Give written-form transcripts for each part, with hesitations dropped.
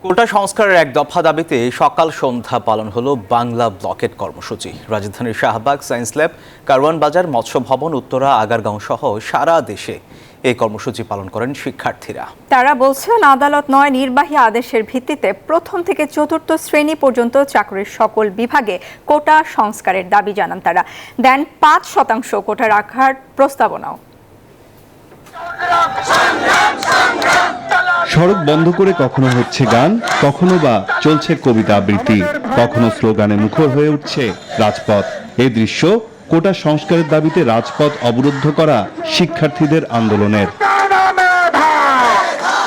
কোটা সংস্কারের এক দফা দাবিতে সকাল সন্ধ্যা পালন হলো বাংলা ব্লকেট কর্মসূচি। রাজধানীর শাহবাগ, সায়েন্স ল্যাব, কারওয়ান বাজার, মৎস্য ভবন, উত্তরা, আগারগাঁও সহ সারা দেশে এই কর্মসূচি পালন করেন শিক্ষার্থীরা। তারা বলছেন, আদালত নয়, নির্বাহী আদেশের ভিত্তিতে প্রথম থেকে চতুর্থ শ্রেণী পর্যন্ত চাকরির সকল বিভাগে কোটা সংস্কারের দাবি জানান তারা। দেন ৫% কোটা রাখার প্রস্তাবনাও। সড়ক বন্ধ করে কখনো হচ্ছে গান, কখনো বা চলছে কবিতা আবৃত্তি, কখনো স্লোগানে মুখর হয়ে উঠছে রাজপথ। এই দৃশ্য কোটা সংস্কারের দাবিতে রাজপথ অবরুদ্ধ করা শিক্ষার্থীদের আন্দোলনের।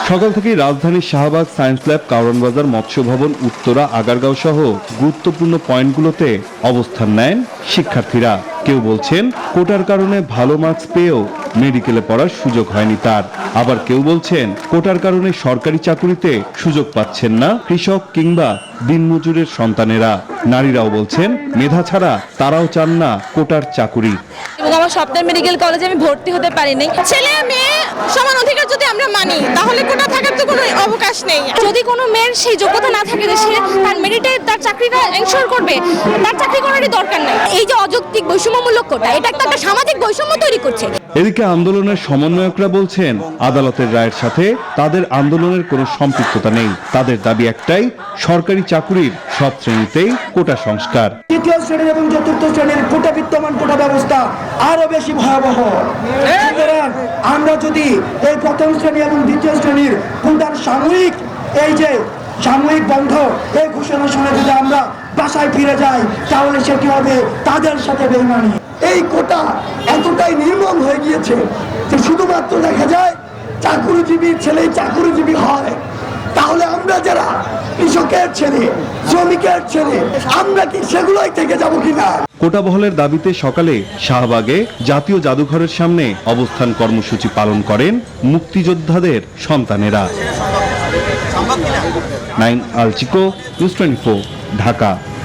সকাল থেকেই রাজধানীর শাহবাগ, সায়েন্স ল্যাব, কারওয়ান বাজার, মৎস্য ভবন, উত্তরা, আগারগাঁও সহ গুরুত্বপূর্ণ পয়েন্টগুলোতে অবস্থান নেন শিক্ষার্থীরা। কেউ বলছেন কোটার কারণে ভালো মার্কস পেয়েও মেডিকেলে পড়ার সুযোগ হয়নি তার। আবার কেউ বলছেন কোটার কারণে সরকারি চাকুরিতে সুযোগ পাচ্ছেন না কৃষক কিংবা দিনমজুরের সন্তানেরা। নারীরাও বলছেন মেধা ছাড়া তারাও চান না কোটার চাকুরি। এবং আমার স্বপ্নের মেডিকেল কলেজে আমি ভর্তি হতে পারিনি। ছেলে মেয়ে সমান অধিকার যদি আমরা মানি, তাহলে কোটা থাকার তো কোনো অবকাশ নেই। যদি কোনো মেয়ের সেই যোগ্যতা না থাকে যে সে তার মেরিটে তার চাকরিটা এনশিওর করবে, তার চাকরি করারই দরকার নাই। এই যে অযৌক্তিক বৈষম্যমূলক কোটা, এটা একটা সামাজিক বৈষম্য তৈরি করছে। এদিকে আন্দোলনের সমন্বয়করা বলছেন আদালতের রায়ের সাথে তাদের আন্দোলনের কোনো সম্পৃক্ততা নেই। তাদের দাবি একটাই, সরকারি চাকুরির সব শ্রেণীতেই কোটা সংস্কার। তৃতীয় শ্রেণী এবং চতুর্থ শ্রেণীর কোটা বিদ্যমান কোটা ব্যবস্থা আরো বেশি ভয়াবহ। সুতরাং আমরা যদি এই প্রথম শ্রেণী এবং দ্বিতীয় শ্রেণীর কোটার সাময়িক বন্ধ এই ঘোষণা শুনে যদি আমরা বাসায় ফিরে যাই, তাহলে সেটি হবে তাদের সাথে বেইমানি। এই কোটা এতটাই নির্মম হয়ে গিয়েছে যে শুধুমাত্র দেখা যায় চাকুরিজীবীর ছেলে চাকুরিজীবী হয়, তাহলে আমরা যারা কৃষকের ছেলে, শ্রমিকের ছেলে, আমরা কি সেগুলোই থেকে যাব কিনা? কোটা বহালের দাবিতে সকালে শাহবাগে জাতীয় জাদুঘরের সামনে অবস্থান কর্মসূচি পালন করেন মুক্তিযোদ্ধাদের সন্তানেরা। নাইন আল চিকো, নিউজ 24, ঢাকা।